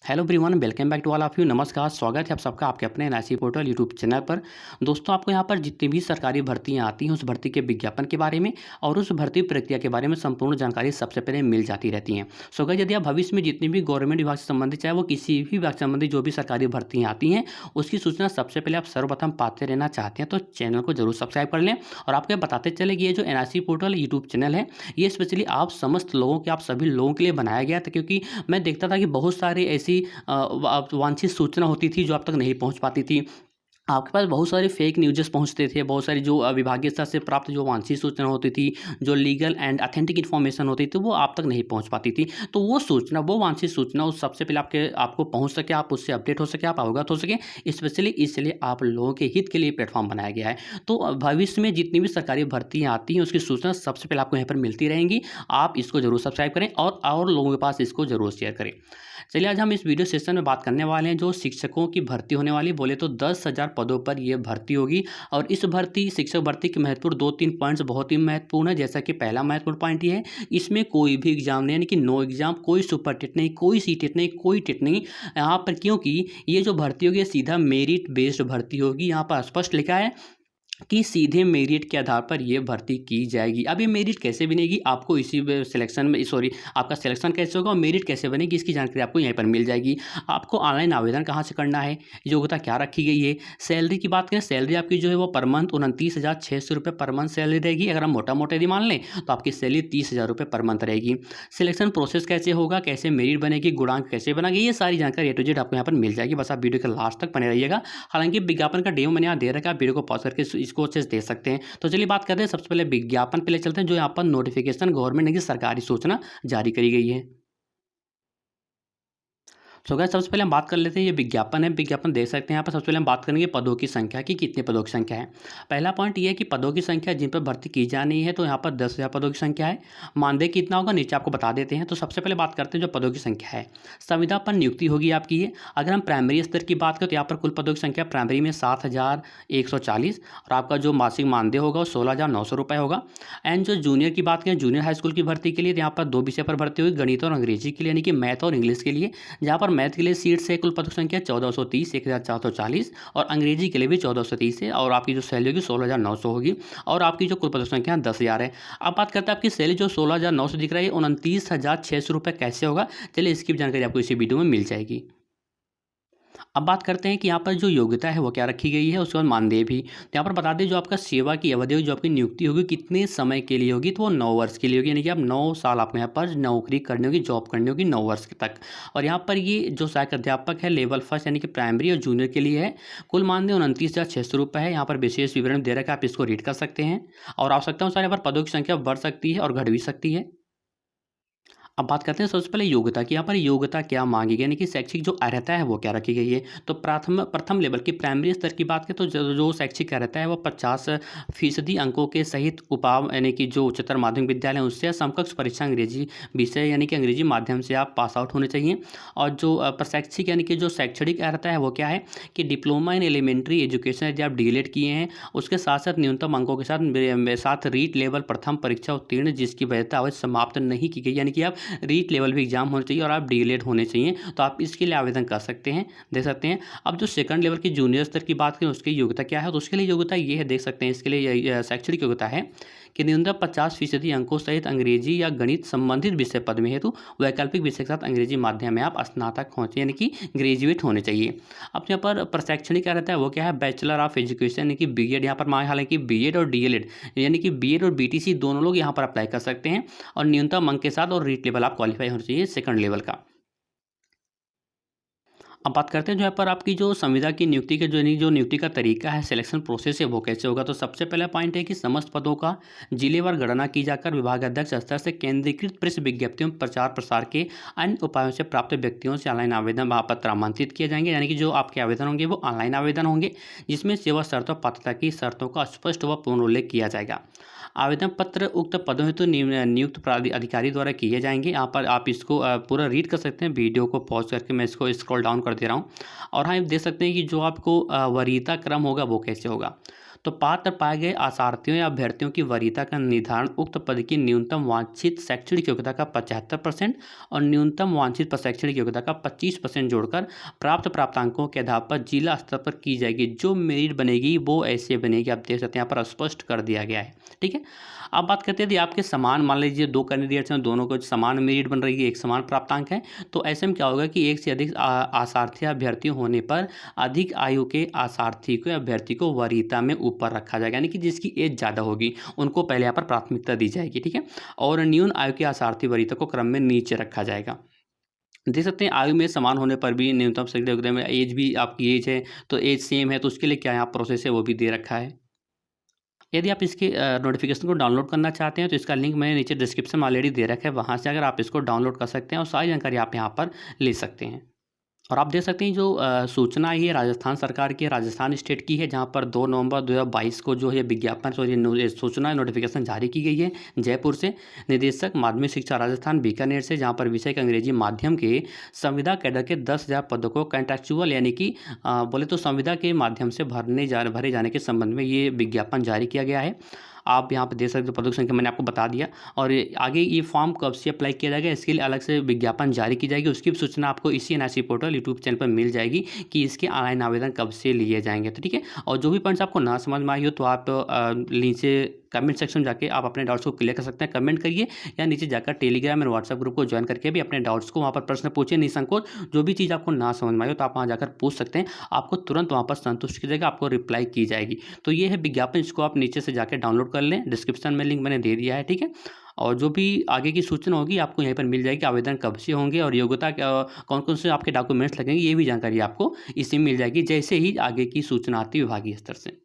Hello everyone, welcome back to all of you. नमस्कार, स्वागत है आप सबका आपके अपने एनआईसी पोर्टल यूट्यूब चैनल पर। दोस्तों, आपको यहाँ पर जितनी भी सरकारी भर्तियाँ आती हैं उस भर्ती के विज्ञापन के बारे में और उस भर्ती प्रक्रिया के बारे में संपूर्ण जानकारी सबसे पहले मिल जाती रहती हैं। सो गाइस, यदि आप भविष्य में जितनी भी गवर्नमेंट विभाग से संबंधित, चाहे वो किसी भी विभाग से संबंधित जो भी सरकारी भर्तियाँ आती हैं, उसकी सूचना सबसे पहले आप सर्वप्रथम पाते रहना चाहते हैं तो चैनल को जरूर सब्सक्राइब कर लें। और आपको ये बताते चले कि ये जो एनआईसी पोर्टल यूट्यूब चैनल है, ये स्पेशली आप समस्त लोगों के, आप सभी लोगों के लिए बनाया गया था, क्योंकि मैं देखता था कि बहुत सारे ऐसी वांछित सूचना होती थी जो आप तक नहीं पहुंच पाती थी। आपके पास बहुत सारे फेक न्यूज़ेस पहुंचते थे, बहुत सारी जो विभागीय स्तर से प्राप्त जो वांछित सूचना होती थी, जो लीगल एंड ऑथेंटिक इन्फॉर्मेशन होती थी, वो आप तक नहीं पहुंच पाती थी। तो वो सूचना, वो वांछित सूचना उस सबसे पहले आपको पहुंच सके, आप उससे अपडेट हो सके, आप अवगत हो सके, स्पेशली इसलिए आप लोगों के हित के लिए प्लेटफॉर्म बनाया गया है। तो भविष्य में जितनी भी सरकारी भर्तियाँ आती हैं उसकी सूचना सबसे पहले आपको यहाँ पर मिलती रहेंगी। आप इसको जरूर सब्सक्राइब करें और लोगों के पास इसको जरूर शेयर करें। चलिए, आज हम इस वीडियो सेशन में बात करने वाले हैं जो शिक्षकों की भर्ती होने वाली, बोले तो 10,000 पदों पर यह भर्ती होगी। और इस शिक्षक भर्ती के महत्वपूर्ण 2-3 पॉइंट्स बहुत ही महत्वपूर्ण है। जैसा कि पहला महत्वपूर्ण पॉइंट ये है, इसमें कोई भी एग्जाम नहीं, यानी कि नो एग्जाम, कोई सुपर टेट नहीं, कोई सी टेट नहीं, कोई टेट नहीं यहाँ पर, क्योंकि ये जो भर्ती होगी सीधा मेरिट बेस्ड भर्ती होगी। यहाँ पर स्पष्ट लिखा है कि सीधे मेरिट के आधार पर ये भर्ती की जाएगी। अब ये मेरिट कैसे बनेगी, आपको इसी सिलेक्शन में, सॉरी, आपका सिलेक्शन कैसे होगा और मेरिट कैसे बनेगी, इसकी जानकारी आपको यहीं पर मिल जाएगी। आपको ऑनलाइन आवेदन कहाँ से करना है, योग्यता क्या रखी गई है। सैलरी की बात करें, सैलरी आपकी जो है वो पर मंथ 29,600 रुपये पर मंथ सैलरी रहेगी। अगर हम मोटा मोटा यदि मान लें तो आपकी सैलरी 30,000 रुपये पर मंथ रहेगी। सिलेक्शन प्रोसेस कैसे होगा, कैसे मेरिट बनेगी, गुणांक कैसे बनेगी, ये सारी जानकारी A to Z आपको यहाँ पर मिल जाएगी। बस आप वीडियो के लास्ट तक बने रहिएगा। हालांकि विज्ञापन का डेमो मैंने यहाँ दे रखा है, आप वीडियो को पॉज करके इसको अच्छे से देख सकते हैं। तो चलिए बात करते हैं, सबसे पहले विज्ञापन पे ले चलते हैं जो यहाँ पर नोटिफिकेशन गवर्नमेंट ने की सरकारी सूचना जारी करी गई है। सो गाइस, सबसे पहले हम बात कर लेते हैं, ये विज्ञापन है, विज्ञापन देख सकते हैं यहाँ पर। सबसे पहले हम बात करेंगे पदों की संख्या की, कितने पदों की संख्या है। पहला पॉइंट ये है कि पदों की संख्या जिन पर भर्ती की जानी है, तो यहाँ पर 10,000 पदों की संख्या है। मानदेय कितना होगा नीचे आपको बता देते हैं। तो सबसे पहले बात करते हैं जो पदों की संख्या है, संविदा पर नियुक्ति होगी आपकी ये। अगर हम प्राइमरी स्तर की बात करें तो यहाँ पर कुल पदों की संख्या प्राइमरी में 7,140 और आपका जो मासिक मानदेय होगा वो 16,900 रुपये होगा। एंड जो जूनियर की बात करें, जूनियर हाई स्कूल की भर्ती के लिए, तो यहाँ पर 2 विषय पर भर्ती होगी, गणित और अंग्रेजी के लिए, यानी कि मैथ और इंग्लिश के लिए। जहाँ पर मैथ के लिए सीट से कुल पदों की संख्या 1430, 1440 और अंग्रेजी के लिए भी 1430 है। और आपकी जो सैलरी होगी 16,900 होगी और आपकी जो कुल पदों की संख्या 10,000 है। अब बात करते हैं आपकी सैलरी जो 16,900 दिख रही है, 29,600 रुपये कैसे होगा। चलिए, इसकी भी जानकारी आपको इसी वीडियो में मिल जाएगी। अब बात करते हैं कि यहाँ पर जो योग्यता है वो क्या रखी गई है, उसके बाद मानदेय भी। तो यहाँ पर बता दें जो आपका सेवा की अवधि होगी, जो आपकी नियुक्ति होगी कितने समय के लिए होगी, तो वो 9 वर्ष के लिए होगी, यानी कि आप 9 साल आपको यहाँ पर नौकरी करनी होगी, जॉब करनी होगी 9 वर्ष तक। और यहाँ पर ये जो सहायक अध्यापक है लेवल फर्स्ट यानी कि प्राइमरी और जूनियर के लिए है। कुल मानदेय 29,600 रुपये है। यहाँ पर विशेष विवरण दे रखा है, आप इसको रीड कर सकते हैं। और आवश्यकता अनुसार यहाँ पर पदों की संख्या बढ़ सकती है और घट भी सकती है। अब बात करते हैं सबसे पहले योग्यता की। यहाँ पर योग्यता क्या मांगी गई, यानी कि शैक्षिक जो अर्हता है वो क्या रखी गई है। तो प्रथम लेवल की प्राइमरी स्तर की बात करें तो जो शैक्षिक अर्हता है वो 50% अंकों के सहित यानी कि जो उच्चतर माध्यमिक विद्यालय है उससे समकक्ष परीक्षा अंग्रेजी विषय यानी कि अंग्रेजी माध्यम से आप पास आउट होने चाहिए। और जो प्रशैक्षिक यानी कि जो शैक्षणिक अर्हता है वो क्या है कि डिप्लोमा इन एलिमेंट्री एजुकेशन यदि आप डीएलएड किए हैं, उसके साथ साथ न्यूनतम अंकों के साथ रीट लेवल प्रथम परीक्षा उत्तीर्ण जिसकी वैधता अवधि समाप्त नहीं की गई, यानी कि आप रीट लेवल भी एग्जाम होने चाहिए और आप डीएलएड होने चाहिए, तो आप इसके लिए आवेदन कर सकते हैं, देख सकते हैं। अब जो सेकंड लेवल की जूनियर स्तर की बात करें उसकी योग्यता क्या है, तो उसके लिए योग्यता ये है, देख सकते हैं। इसके लिए शैक्षणिक योग्यता है कि न्यूनतम 50% अंकों सहित अंग्रेजी या गणित संबंधित विषय पद में हेतु वैकल्पिक विषय के साथ अंग्रेजी माध्यम में आप स्नातक होने चाहिए, यानी कि ग्रेजुएट होने चाहिए। अब यहाँ पर प्रशैक्षणिक क्या रहता है वो क्या है, बैचलर ऑफ एजुकेशन यानी कि बीएड यहाँ पर मांगे। हालांकि बीएड और डीएलएड यानी कि बीएड और बीटीसी दोनों लोग यहाँ पर अप्लाई कर सकते हैं और न्यूनतम अंक के साथ और रीट लेवल आप क्वालिफाई होना चाहिए सेकंड लेवल का। अब बात करते हैं जो है पर आपकी जो संविदा की नियुक्ति के जो नियुक्ति का तरीका है, सिलेक्शन प्रोसेस है वो कैसे होगा। तो सबसे पहला पॉइंट है कि समस्त पदों का जिलेवार गणना की जाकर विभागाध्यक्ष स्तर से केंद्रीकृत प्रेस विज्ञप्तियों प्रचार प्रसार के अन्य उपायों से प्राप्त व्यक्तियों से ऑनलाइन आवेदन पत्र आमंत्रित किए जाएंगे, यानी कि जो आपके आवेदन होंगे वो ऑनलाइन आवेदन होंगे जिसमें सेवा शर्तों पात्रता की शर्तों का स्पष्ट व पूर्ण उल्लेख किया जाएगा। आवेदन पत्र उक्त पदों हेतु नियुक्त अधिकारी द्वारा किए जाएंगे। यहाँ पर आप इसको पूरा रीड कर सकते हैं, वीडियो को पॉज करके मैं इसको स्क्रॉल डाउन कर दे रहा हूँ। और हाँ, देख सकते हैं कि जो आपको वरीयता क्रम होगा वो कैसे होगा। तो पात्र पाए गए आसार्थियों या अभ्यर्थियों की वरीयता का निर्धारण उक्त पद की न्यूनतम वांछित शैक्षणिक योग्यता का 75% और न्यूनतम वांछित शैक्षणिक योग्यता का 25% जोड़कर प्राप्त प्राप्तांकों के आधार पर जिला स्तर पर की जाएगी। जो मेरिट बनेगी वो ऐसे बनेगी, आप देख सकते हैं यहाँ पर स्पष्ट कर दिया गया है। ठीक है, अब बात करते हैं यदि आपके समान, मान लीजिए 2 कैंडिडेट्स हैं, दोनों को समान मेरिट बन रही है, एक समान प्राप्तांक है, तो ऐसे में क्या होगा कि एक से अधिक आसार्थी अभ्यर्थी होने पर अधिक आयु के आसार्थी को अभ्यर्थी को वरीयता में ऊपर रखा जाएगा, यानी कि जिसकी एज ज़्यादा होगी उनको पहले यहाँ पर प्राथमिकता दी जाएगी। ठीक है, और न्यून आयु के आसार्थी वरीयता को क्रम में नीचे रखा जाएगा। देख सकते हैं आयु में समान होने पर भी न्यूनतम शैक्षणिक योग्यता में एज भी, आपकी एज है तो एज सेम है, तो उसके लिए क्या यहाँ प्रोसेस है वो भी दे रखा है। यदि आप इसके नोटिफिकेशन को डाउनलोड करना चाहते हैं तो इसका लिंक मैंने नीचे डिस्क्रिप्शन में ऑलरेडी दे रखा है, वहाँ से अगर आप इसको डाउनलोड कर सकते हैं और सारी जानकारी आप यहाँ पर ले सकते हैं। और आप देख सकते हैं जो सूचना आई है राजस्थान सरकार की, राजस्थान स्टेट की है, जहाँ पर 2 नवंबर 2022 को जो है विज्ञापन सूचना नोटिफिकेशन जारी की गई है जयपुर से। निदेशक माध्यमिक शिक्षा राजस्थान बीकानेर से, जहाँ पर विषय के अंग्रेजी माध्यम के संविदा कैडर के 10,000 पदों को कॉन्ट्रैक्चुअल यानी कि बोले तो संविदा के माध्यम से भरे जाने के संबंध में ये विज्ञापन जारी किया गया है। आप यहाँ पे देख सकते हो पदों की संख्या मैंने आपको बता दिया। और आगे ये फॉर्म कब से अप्लाई किया जाएगा, इसके लिए अलग से विज्ञापन जारी की जाएगी, उसकी भी सूचना आपको इसी एनआईसी पोर्टल यूट्यूब चैनल पर मिल जाएगी कि इसके ऑनलाइन आवेदन कब से लिए जाएंगे। तो ठीक है, और जो भी पॉइंट्स आपको ना समझ में आई हो तो आप नीचे कमेंट सेक्शन में जाके आप अपने डाउट्स को क्लियर कर सकते हैं, कमेंट करिए, या नीचे जाकर टेलीग्राम और व्हाट्सएप ग्रुप को ज्वाइन करके भी अपने डाउट्स को वहाँ पर प्रश्न पूछिए निसंकोच। जो भी चीज़ आपको ना समझ में आई हो तो आप वहाँ जाकर पूछ सकते हैं, आपको तुरंत वहाँ पर संतुष्ट की जाएगा, आपको रिप्लाई की जाएगी। तो ये है विज्ञापन, इसको आप नीचे से जाकर डाउनलोड कर लें, डिस्क्रिप्शन में लिंक मैंने दे दिया है। ठीक है, और जो भी आगे की सूचना होगी आपको यहीं पर मिल जाएगी, आवेदन कब से होंगे और योग्यता कौन कौन से आपके डॉक्यूमेंट्स लगेंगे, ये भी जानकारी आपको इसी में मिल जाएगी जैसे ही आगे की सूचना आती है विभागीय स्तर से।